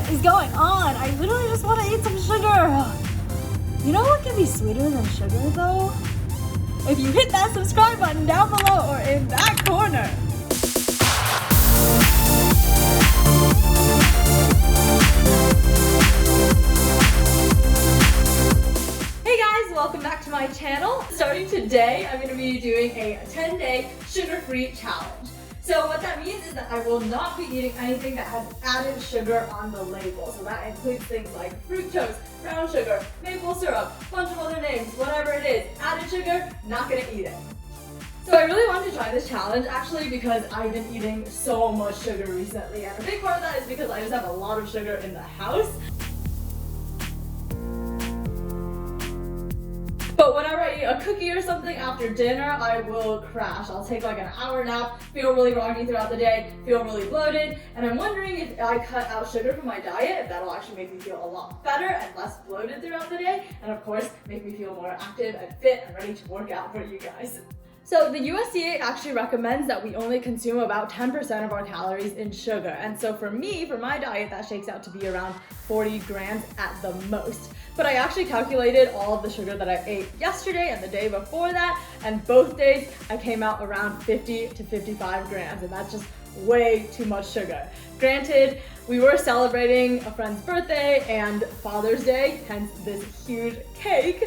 What is going on? I literally just want to eat some sugar. You know what can be sweeter than sugar though? If you hit that subscribe button down below or in that corner. Hey guys, welcome back to my channel. Starting today, I'm going to be doing a 10-day sugar-free challenge. So what that means is that I will not be eating anything that has added sugar on the label. So that includes things like fructose, brown sugar, maple syrup, bunch of other names, whatever it is. Added sugar, not gonna eat it. So I really wanted to try this challenge actually because I've been eating so much sugar recently. And a big part of that is because I just have a lot of sugar in the house. But whenever I eat a cookie or something after dinner, I will crash. I'll take like an hour nap, feel really groggy throughout the day, feel really bloated, and I'm wondering if I cut out sugar from my diet, if that'll actually make me feel a lot better and less bloated throughout the day, and of course, make me feel more active and fit and ready to work out for you guys. So the USDA actually recommends that we only consume about 10% of our calories in sugar. And so for me, for my diet, that shakes out to be around 40 grams at the most. But I actually calculated all of the sugar that I ate yesterday and the day before that, and both days I came out around 50 to 55 grams, and that's just way too much sugar. Granted, we were celebrating a friend's birthday and Father's Day, hence this huge cake.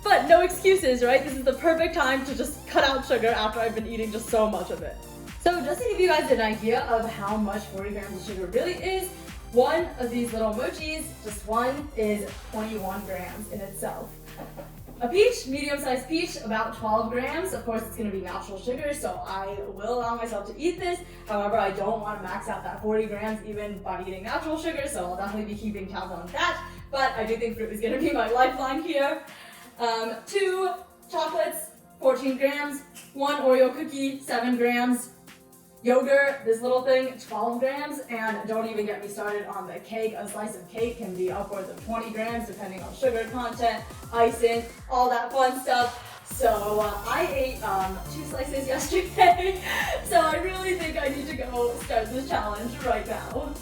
But no excuses, right? This is the perfect time to just cut out sugar after I've been eating just so much of it. So just to give you guys an idea of how much 40 grams of sugar really is, one of these little mochis, just one, is 21 grams in itself. A peach, medium-sized peach, about 12 grams. Of course, it's gonna be natural sugar, so I will allow myself to eat this. However, I don't wanna max out that 40 grams even by eating natural sugar, so I'll definitely be keeping tabs on that. But I do think fruit is gonna be my lifeline here. 2 chocolates, 14 grams, 1 Oreo cookie, 7 grams, yogurt, this little thing, 12 grams, and don't even get me started on the cake. A slice of cake can be upwards of 20 grams depending on sugar content, icing, all that fun stuff. So I ate 2 slices yesterday, so I really think I need to go start this challenge right now.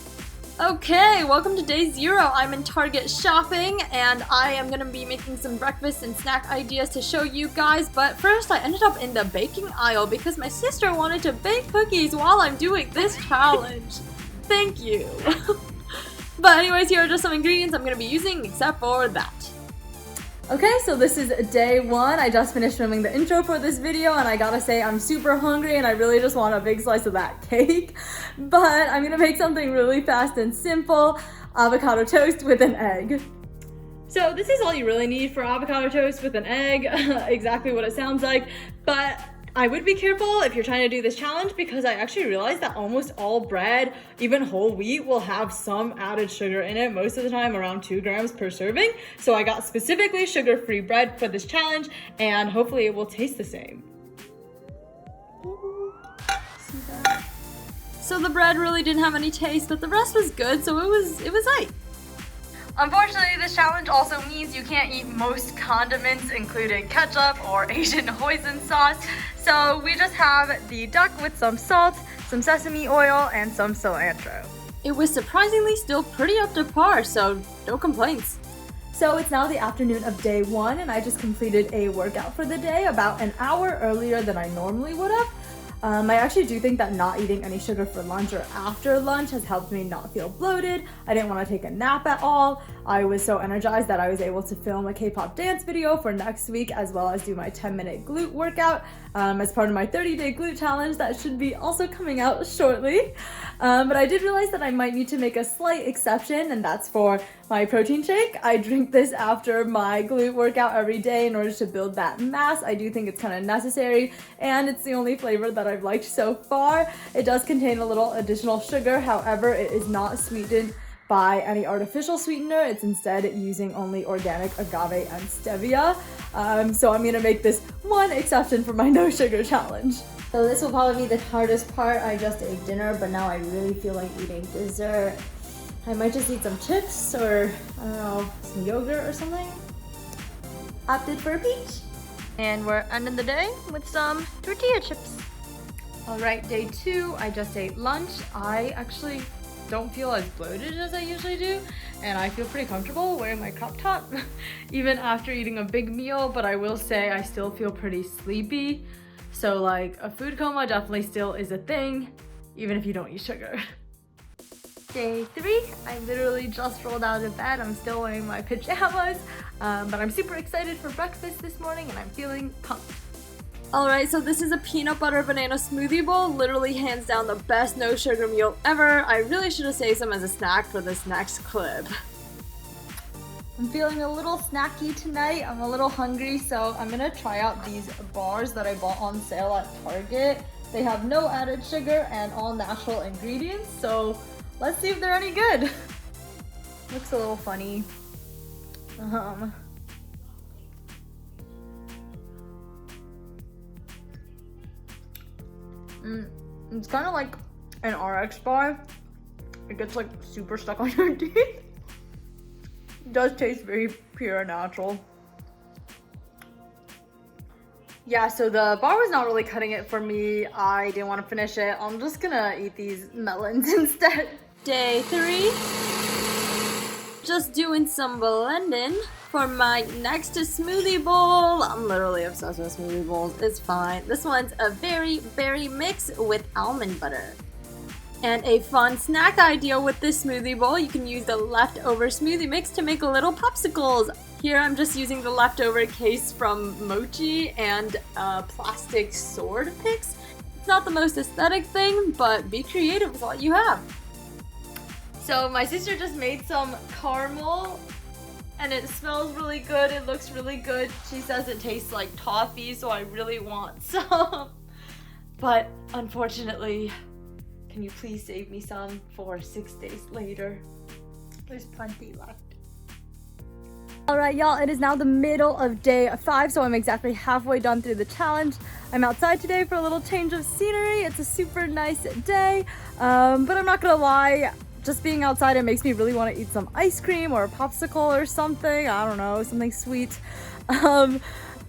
Okay, welcome to day 0. I'm in Target shopping and I am gonna be making some breakfast and snack ideas to show you guys, but first I ended up in the baking aisle because my sister wanted to bake cookies while I'm doing this challenge. Thank you. But anyways, here are just some ingredients I'm gonna be using except for that. Okay, so this is day 1. I just finished filming the intro for this video and I gotta say I'm super hungry and I really just want a big slice of that cake. But I'm gonna make something really fast and simple, avocado toast with an egg. So this is all you really need for avocado toast with an egg, exactly what it sounds like. But I would be careful if you're trying to do this challenge because I actually realized that almost all bread, even whole wheat, will have some added sugar in it, most of the time around 2 grams per serving. So I got specifically sugar-free bread for this challenge and hopefully it will taste the same. See that? So the bread really didn't have any taste, but the rest was good, so it was right. Unfortunately, this challenge also means you can't eat most condiments, including ketchup or Asian hoisin sauce. So we just have the duck with some salt, some sesame oil, and some cilantro. It was surprisingly still pretty up to par, so no complaints. So it's now the afternoon of day 1, and I just completed a workout for the day about an hour earlier than I normally would have. I actually do think that not eating any sugar for lunch or after lunch has helped me not feel bloated. I didn't want to take a nap at all. I was so energized that I was able to film a K-pop dance video for next week as well as do my 10-minute glute workout as part of my 30-day glute challenge that should be also coming out shortly. But I did realize that I might need to make a slight exception, and that's for my protein shake. I drink this after my glute workout every day in order to build that mass. I do think it's kind of necessary, and it's the only flavor that I've liked so far. It does contain a little additional sugar, however, it is not sweetened by any artificial sweetener. It's instead using only organic agave and stevia. So I'm gonna make this one exception for my no sugar challenge. So this will probably be the hardest part. I just ate dinner, but now I really feel like eating dessert. I might just eat some chips or, I don't know, some yogurt or something. Opted for a peach. And we're ending the day with some tortilla chips. All right, day 2, I just ate lunch. I actually don't feel as bloated as I usually do, and I feel pretty comfortable wearing my crop top even after eating a big meal, but I will say I still feel pretty sleepy. So like a food coma definitely still is a thing, even if you don't eat sugar. Day 3, I literally just rolled out of bed. I'm still wearing my pajamas, but I'm super excited for breakfast this morning and I'm feeling pumped. Alright, so this is a peanut butter banana smoothie bowl. Literally hands down the best no sugar meal ever. I really should have saved some as a snack for this next clip. I'm feeling a little snacky tonight. I'm a little hungry, so I'm gonna try out these bars that I bought on sale at Target. They have no added sugar and all natural ingredients, so let's see if they're any good. Looks a little funny. It's kind of like an RX bar. It gets like super stuck on your teeth. It does taste very pure and natural. Yeah, so the bar was not really cutting it for me. I didn't want to finish it. I'm just gonna eat these melons instead. Day 3. Just doing some blending for my next smoothie bowl. I'm literally obsessed with smoothie bowls. It's fine. This one's a berry mix with almond butter. And a fun snack idea with this smoothie bowl, you can use the leftover smoothie mix to make little popsicles. Here I'm just using the leftover case from Mochi and plastic sword picks. It's not the most aesthetic thing, but be creative with what you have. So my sister just made some caramel and it smells really good. It looks really good. She says it tastes like toffee, so I really want some. But unfortunately, can you please save me some for 6 days later? There's plenty left. Alright y'all, it is now the middle of day 5, so I'm exactly halfway done through the challenge. I'm outside today for a little change of scenery. It's a super nice day, but I'm not gonna lie, just being outside, it makes me really want to eat some ice cream or a popsicle or something. I don't know, something sweet.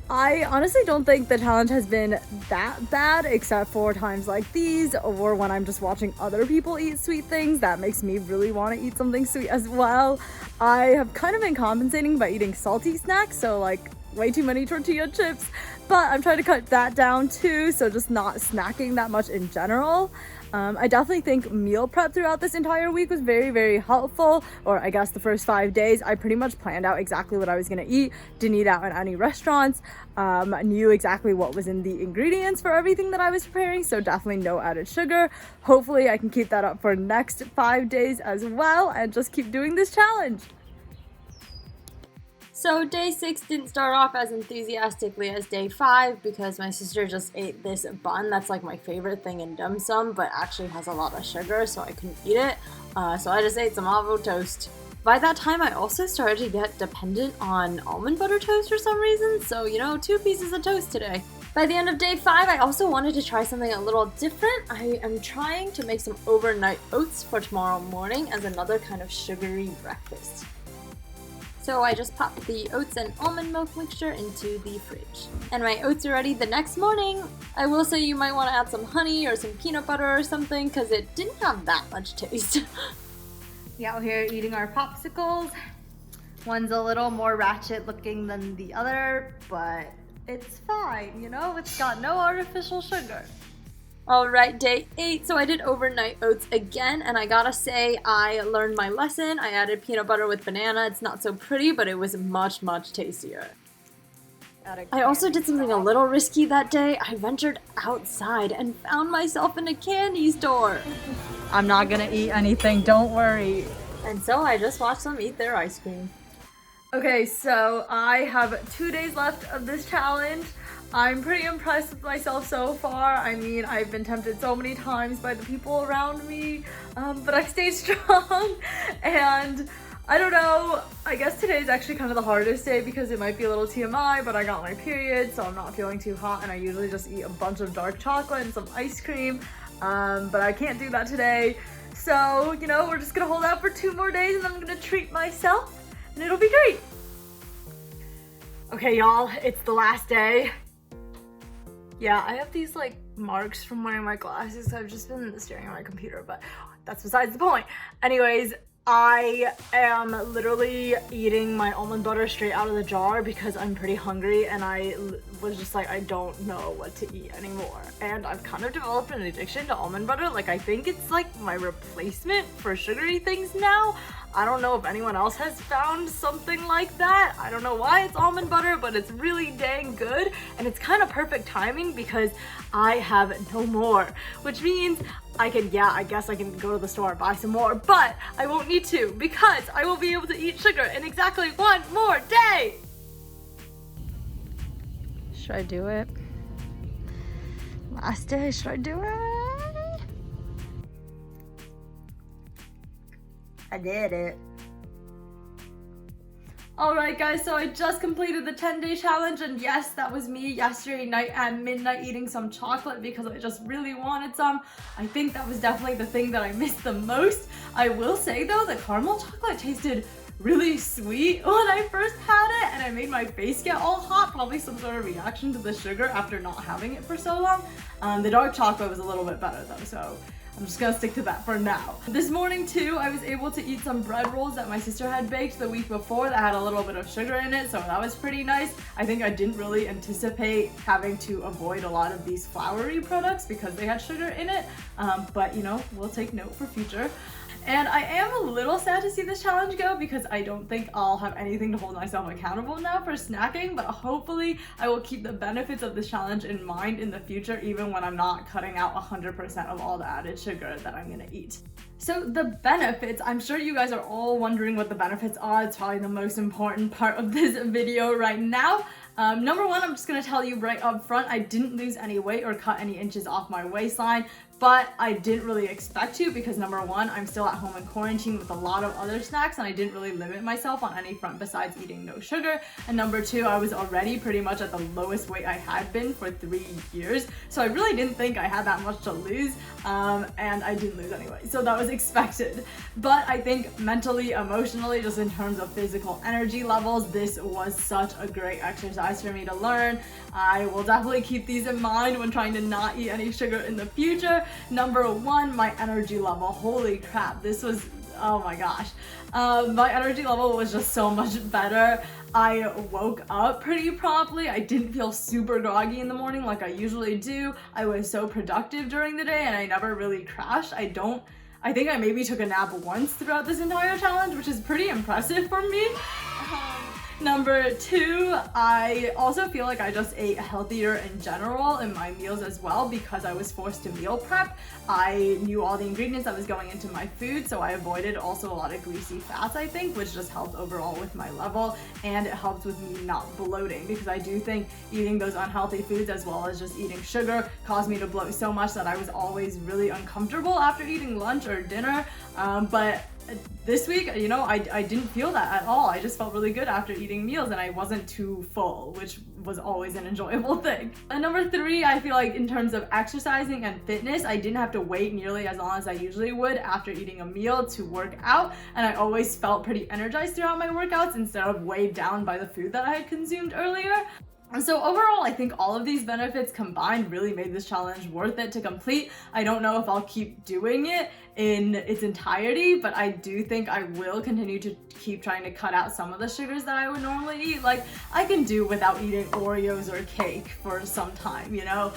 I honestly don't think the challenge has been that bad, except for times like these or when I'm just watching other people eat sweet things. That makes me really want to eat something sweet as well. I have kind of been compensating by eating salty snacks, so like way too many tortilla chips, but I'm trying to cut that down too, so just not snacking that much in general. I definitely think meal prep throughout this entire week was very helpful, or I guess the first 5 days. I pretty much planned out exactly what I was gonna eat, didn't eat out in any restaurants, knew exactly what was in the ingredients for everything that I was preparing, so definitely no added sugar. Hopefully I can keep that up for next 5 days as well and just keep doing this challenge. So day 6 didn't start off as enthusiastically as day 5 because my sister just ate this bun that's like my favorite thing in dim sum, but actually has a lot of sugar, so I couldn't eat it. So I just ate some avocado toast. By that time, I also started to get dependent on almond butter toast for some reason, so you know, 2 pieces of toast today. By the end of day 5, I also wanted to try something a little different. I am trying to make some overnight oats for tomorrow morning as another kind of sugary breakfast. So I just popped the oats and almond milk mixture into the fridge. And my oats are ready the next morning. I will say you might want to add some honey or some peanut butter or something because it didn't have that much taste. We out here eating our popsicles. One's a little more ratchet looking than the other, but it's fine, you know? It's got no artificial sugar. Alright, day 8, so I did overnight oats again, and I gotta say, I learned my lesson. I added peanut butter with banana. It's not so pretty, but it was much tastier. I also did something a little risky that day. I ventured outside and found myself in a candy store. I'm not gonna eat anything, don't worry. And so I just watched them eat their ice cream. Okay, so I have 2 days left of this challenge. I'm pretty impressed with myself so far. I mean, I've been tempted so many times by the people around me, but I've stayed strong. And I don't know, I guess today is actually kind of the hardest day because it might be a little TMI, but I got my period, so I'm not feeling too hot, and I usually just eat a bunch of dark chocolate and some ice cream, but I can't do that today. So, you know, we're just gonna hold out for 2 more days and then I'm gonna treat myself, and it'll be great. Okay, y'all, it's the last day. Yeah, I have these like marks from wearing my glasses. I've just been staring at my computer, but that's besides the point. Anyways, I am literally eating my almond butter straight out of the jar because I'm pretty hungry, and I was just like, I don't know what to eat anymore. And I've kind of developed an addiction to almond butter. Like, I think it's like my replacement for sugary things now. I don't know if anyone else has found something like that. I don't know why it's almond butter, but it's really dang good. And it's kind of perfect timing because I have no more, which means I guess I can go to the store and buy some more, but I won't need to because I will be able to eat sugar in exactly 1 more day. Should I do it? Last day, should I do it? I did it. Alright guys, so I just completed the 10-day challenge, and yes, that was me yesterday night at midnight eating some chocolate because I just really wanted some. I think that was definitely the thing that I missed the most. I will say though, the caramel chocolate tasted really sweet when I first had it, and I made my face get all hot, probably some sort of reaction to the sugar after not having it for so long. The dark chocolate was a little bit better though, so I'm just gonna stick to that for now. This morning too, I was able to eat some bread rolls that my sister had baked the week before that had a little bit of sugar in it, so that was pretty nice. I think I didn't really anticipate having to avoid a lot of these floury products because they had sugar in it, but you know, we'll take note for future. And I am a little sad to see this challenge go because I don't think I'll have anything to hold myself accountable now for snacking, but hopefully I will keep the benefits of this challenge in mind in the future, even when I'm not cutting out 100% of all the added sugar that I'm gonna eat. So the benefits, I'm sure you guys are all wondering what the benefits are. It's probably the most important part of this video right now. Number one, I'm just gonna tell you right up front, I didn't lose any weight or cut any inches off my waistline, but I didn't really expect to because number one, I'm still at home in quarantine with a lot of other snacks and I didn't really limit myself on any front besides eating no sugar. And number two, I was already pretty much at the lowest weight I had been for 3 years. So I really didn't think I had that much to lose, and I didn't lose anyway. So that was expected. But I think mentally, emotionally, just in terms of physical energy levels, this was such a great exercise for me to learn. I will definitely keep these in mind when trying to not eat any sugar in the future. Number one, my energy level. Holy crap, this was, oh my gosh. My energy level was just so much better. I woke up pretty promptly. I didn't feel super groggy in the morning like I usually do. I was so productive during the day and I never really crashed. I think I maybe took a nap once throughout this entire challenge, which is pretty impressive for me. Number two, I also feel like I just ate healthier in general in my meals as well because I was forced to meal prep. I knew all the ingredients that was going into my food, so I avoided also a lot of greasy fats, I think, which just helped overall with my level, and it helped with me not bloating because I do think eating those unhealthy foods as well as just eating sugar caused me to bloat so much that I was always really uncomfortable after eating lunch or dinner, but this week, you know, I didn't feel that at all. I just felt really good after eating meals and I wasn't too full, which was always an enjoyable thing. And number three, I feel like in terms of exercising and fitness, I didn't have to wait nearly as long as I usually would after eating a meal to work out, and I always felt pretty energized throughout my workouts instead of weighed down by the food that I had consumed earlier. And so overall, I think all of these benefits combined really made this challenge worth it to complete. I don't know if I'll keep doing it in its entirety, but I do think I will continue to keep trying to cut out some of the sugars that I would normally eat. Like, I can do without eating Oreos or cake for some time, you know?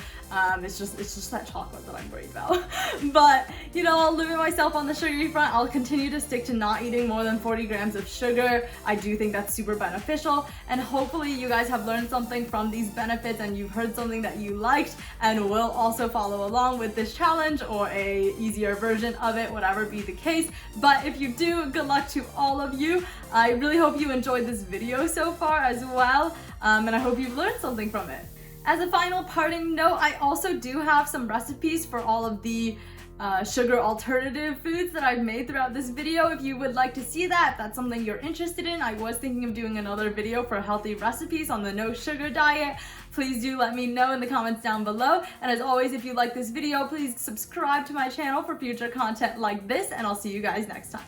It's just that chocolate that I'm worried about. But, you know, I'll limit myself on the sugary front. I'll continue to stick to not eating more than 40 grams of sugar. I do think that's super beneficial, and hopefully you guys have learned something from these benefits and you've heard something that you liked and will also follow along with this challenge or a easier version of it, whatever be the case. But if you do, good luck to all of you. I really hope you enjoyed this video so far as well, and I hope you've learned something from it. As a final parting note, I also do have some recipes for all of the sugar alternative foods that I've made throughout this video. If you would like to see that, if that's something you're interested in, I was thinking of doing another video for healthy recipes on the no sugar diet. Please do let me know in the comments down below. And as always, if you like this video, please subscribe to my channel for future content like this, and I'll see you guys next time.